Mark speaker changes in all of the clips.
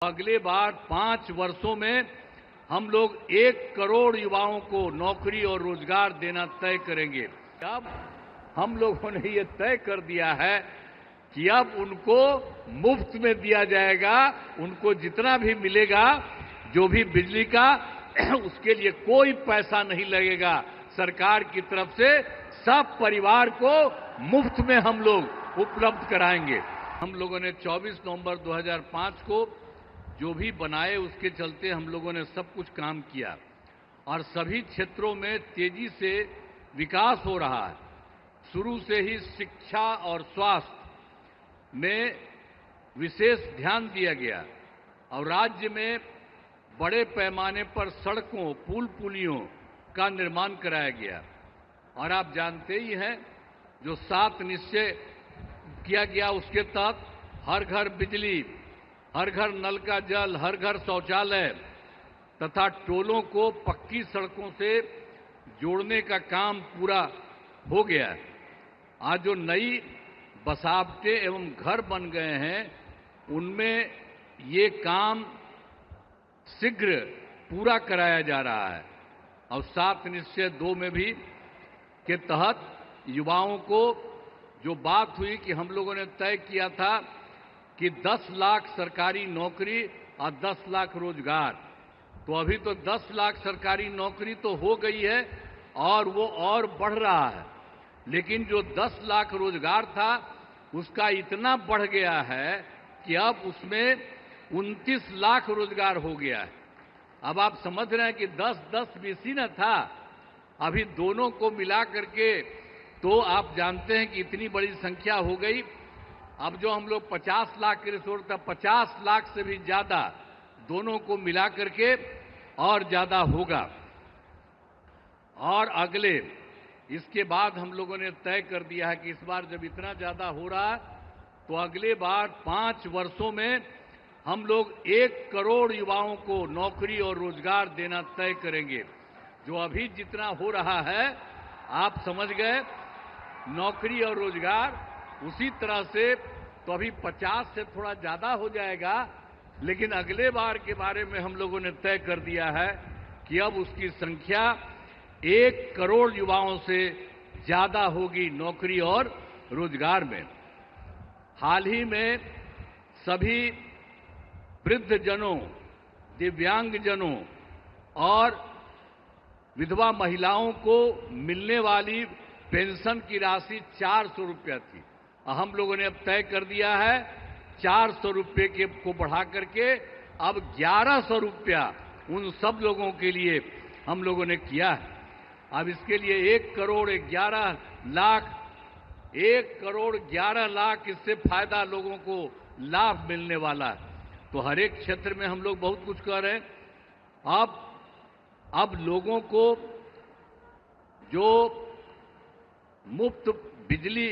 Speaker 1: अगले बार 5 वर्षों में हम लोग 1 करोड़ युवाओं को नौकरी और रोजगार देना तय करेंगे। अब हम लोगों ने ये तय कर दिया है कि अब उनको मुफ्त में दिया जाएगा। उनको जितना भी मिलेगा, जो भी बिजली का, उसके लिए कोई पैसा नहीं लगेगा सरकार की तरफ से। सब परिवार को मुफ्त में हम लोग उपलब्ध कराएंगे। हम लोगों ने 24 नवंबर 2005 को जो भी बनाए, उसके चलते हम लोगों ने सब कुछ काम किया और सभी क्षेत्रों में तेजी से विकास हो रहा है। शुरू से ही शिक्षा और स्वास्थ्य में विशेष ध्यान दिया गया और राज्य में बड़े पैमाने पर सड़कों, पुल पुलियों का निर्माण कराया गया। और आप जानते ही हैं, जो 7 निश्चय किया गया, उसके तहत हर घर बिजली, हर घर नल का जल, हर घर शौचालय तथा टोलों को पक्की सड़कों से जोड़ने का काम पूरा हो गया है। आज जो नई बसावटें एवं घर बन गए हैं, उनमें ये काम शीघ्र पूरा कराया जा रहा है। और 7 निश्चय 2 में भी के तहत युवाओं को जो बात हुई कि हम लोगों ने तय किया था कि 10 लाख सरकारी नौकरी और 10 लाख रोजगार, तो अभी तो 10 लाख सरकारी नौकरी तो हो गई है और वो और बढ़ रहा है। लेकिन जो 10 लाख रोजगार था, उसका इतना बढ़ गया है कि अब उसमें 29 लाख रोजगार हो गया है। अब आप समझ रहे हैं कि 10-10 बीसी न था, अभी दोनों को मिला करके तो आप जानते हैं कि इतनी बड़ी संख्या हो गई। अब जो हम लोग 50 लाख के रिसोर्स था, 50 लाख से भी ज्यादा दोनों को मिला करके और ज्यादा होगा। और अगले इसके बाद हम लोगों ने तय कर दिया है कि इस बार जब इतना ज्यादा हो रहा है, तो अगले बार 5 वर्षों में हम लोग 1 करोड़ युवाओं को नौकरी और रोजगार देना तय करेंगे। जो अभी जितना हो रहा है, आप समझ गए, नौकरी और रोजगार उसी तरह से तो अभी 50 से थोड़ा ज्यादा हो जाएगा। लेकिन अगले बार के बारे में हम लोगों ने तय कर दिया है कि अब उसकी संख्या 1 करोड़ युवाओं से ज्यादा होगी नौकरी और रोजगार में। हाल ही में सभी वृद्धजनों, दिव्यांगजनों और विधवा महिलाओं को मिलने वाली पेंशन की राशि 400 रुपया थी। हम लोगों ने अब तय कर दिया है 400 रुपये के को बढ़ा करके अब 1100 रुपया उन सब लोगों के लिए हम लोगों ने किया है। अब इसके लिए 1 करोड़ 11 लाख 1 करोड़ 11 लाख इससे फायदा लोगों को लाभ मिलने वाला है। तो हर एक क्षेत्र में हम लोग बहुत कुछ कर रहे हैं। अब लोगों को जो मुफ्त बिजली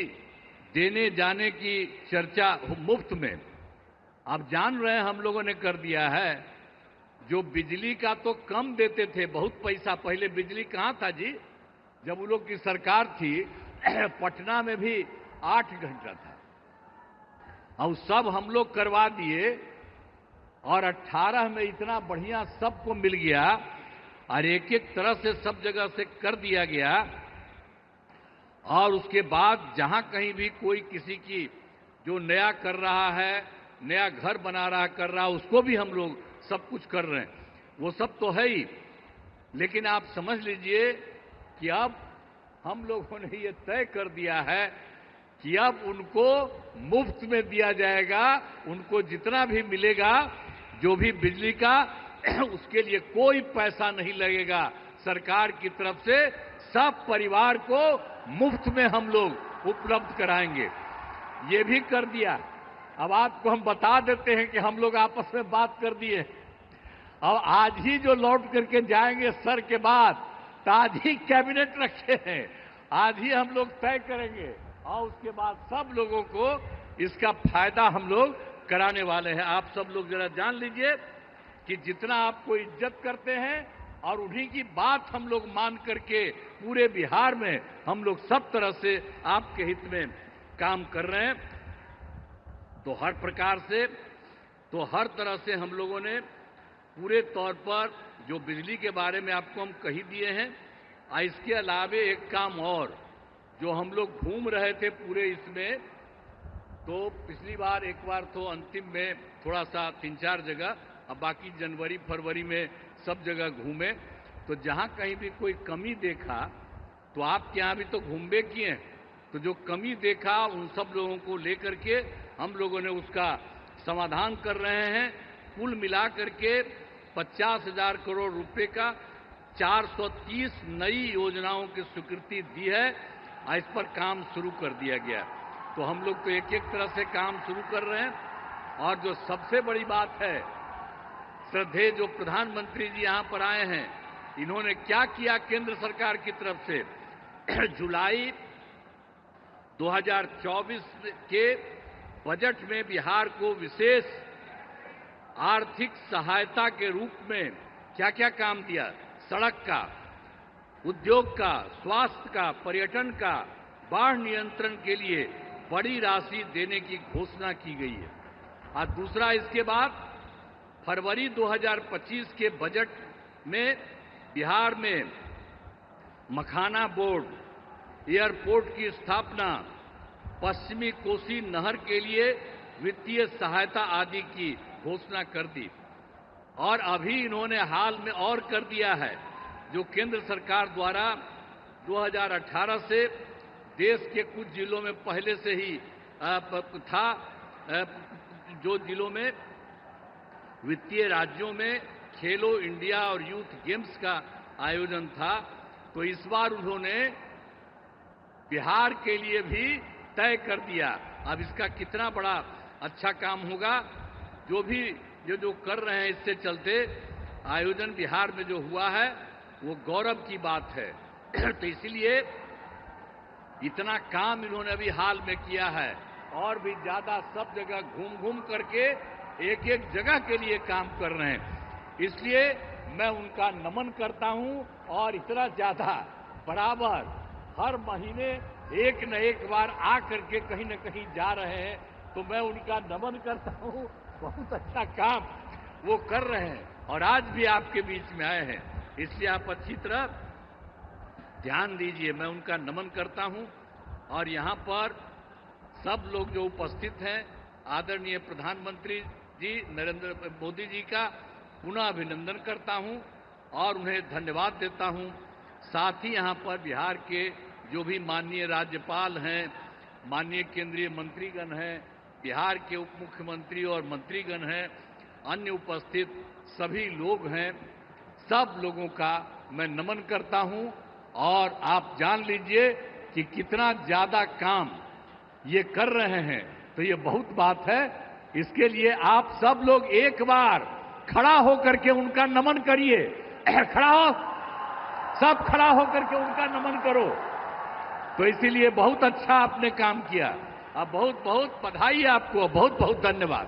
Speaker 1: देने जाने की चर्चा, मुफ्त में, आप जान रहे हैं हम लोगों ने कर दिया है। जो बिजली का तो कम देते थे, बहुत पैसा, पहले बिजली कहाँ था जी, जब उन लोग की सरकार थी पटना में भी 8 घंटा था। अब सब हम लोग करवा दिए और 18 में इतना बढ़िया सबको मिल गया और एक तरह से सब जगह से कर दिया गया। और उसके बाद जहां कहीं भी कोई किसी की जो नया कर रहा है, नया घर बना रहा कर रहा, उसको भी हम लोग सब कुछ कर रहे हैं। वो सब तो है ही, लेकिन आप समझ लीजिए कि अब हम लोगों ने ये तय कर दिया है कि अब उनको मुफ्त में दिया जाएगा। उनको जितना भी मिलेगा, जो भी बिजली का, उसके लिए कोई पैसा नहीं लगेगा सरकार की तरफ से। सब परिवार को मुफ्त में हम लोग उपलब्ध कराएंगे। ये भी कर दिया। अब आपको हम बता देते हैं कि हम लोग आपस में बात कर दिए और आज ही जो लौट करके जाएंगे सर के बाद, तो आज ही कैबिनेट रखे हैं, आज ही हम लोग तय करेंगे और उसके बाद सब लोगों को इसका फायदा हम लोग कराने वाले हैं। आप सब लोग जरा जान लीजिए कि जितना आपको इज्जत करते हैं और उन्हीं की बात हम लोग मान करके पूरे बिहार में हम लोग सब तरह से आपके हित में काम कर रहे हैं। तो हर प्रकार से तो हर तरह से हम लोगों ने पूरे तौर पर जो बिजली के बारे में आपको हम कही दिए हैं, इसके अलावे एक काम और जो हम लोग घूम रहे थे पूरे इसमें, तो पिछली बार एक बार तो अंतिम में थोड़ा सा 3-4 जगह, अब बाकी जनवरी फरवरी में सब जगह घूमे, तो जहां कहीं भी कोई कमी देखा तो आपके यहाँ भी तो घूमबे किए हैं, तो जो कमी देखा उन सब लोगों को लेकर के हम लोगों ने उसका समाधान कर रहे हैं। कुल मिलाकर के 50,000 करोड़ रुपए का 430 नई योजनाओं की स्वीकृति दी है और इस पर काम शुरू कर दिया गया। तो हम लोग तो एक एक तरह से काम शुरू कर रहे हैं। और जो सबसे बड़ी बात है, श्रद्धेय जो प्रधानमंत्री जी यहां पर आए हैं, इन्होंने क्या किया केंद्र सरकार की तरफ से जुलाई 2024 के बजट में बिहार को विशेष आर्थिक सहायता के रूप में क्या क्या काम दिया, सड़क का, उद्योग का, स्वास्थ्य का, पर्यटन का, बाढ़ नियंत्रण के लिए बड़ी राशि देने की घोषणा की गई है। और दूसरा, इसके बाद फरवरी 2025 के बजट में बिहार में मखाना बोर्ड, एयरपोर्ट की स्थापना, पश्चिमी कोसी नहर के लिए वित्तीय सहायता आदि की घोषणा कर दी। और अभी इन्होंने हाल में और कर दिया है, जो केंद्र सरकार द्वारा 2018 से देश के कुछ जिलों में पहले से ही था, जो जिलों में वित्तीय राज्यों में खेलो इंडिया और यूथ गेम्स का आयोजन था, तो इस बार उन्होंने बिहार के लिए भी तय कर दिया। अब इसका कितना बड़ा अच्छा काम होगा, जो भी जो कर रहे हैं, इससे चलते आयोजन बिहार में जो हुआ है वो गौरव की बात है। तो इसलिए इतना काम इन्होंने अभी हाल में किया है, और भी ज्यादा सब जगह घूम घूम करके एक एक जगह के लिए काम कर रहे हैं। इसलिए मैं उनका नमन करता हूं, और इतना ज्यादा बराबर हर महीने एक न एक बार आ करके कहीं न कहीं जा रहे हैं, तो मैं उनका नमन करता हूं। बहुत अच्छा काम वो कर रहे हैं, और आज भी आपके बीच में आए हैं, इसलिए आप अच्छी तरह ध्यान दीजिए। मैं उनका नमन करता हूं, और यहां पर सब लोग जो उपस्थित हैं, आदरणीय प्रधानमंत्री जी नरेंद्र मोदी जी का पुनः अभिनंदन करता हूं और उन्हें धन्यवाद देता हूं। साथ ही यहां पर बिहार के जो भी माननीय राज्यपाल हैं, माननीय केंद्रीय मंत्रीगण हैं, बिहार के उप मुख्यमंत्री और मंत्रीगण हैं, अन्य उपस्थित सभी लोग हैं, सब लोगों का मैं नमन करता हूं। और आप जान लीजिए कि कितना ज्यादा काम ये कर रहे हैं, तो ये बहुत बात है। इसके लिए आप सब लोग एक बार खड़ा होकर के उनका नमन करिए। खड़ा हो, सब खड़ा होकर के उनका नमन करो। तो इसीलिए बहुत अच्छा आपने काम किया। अब बहुत बहुत बधाई आपको, बहुत बहुत धन्यवाद।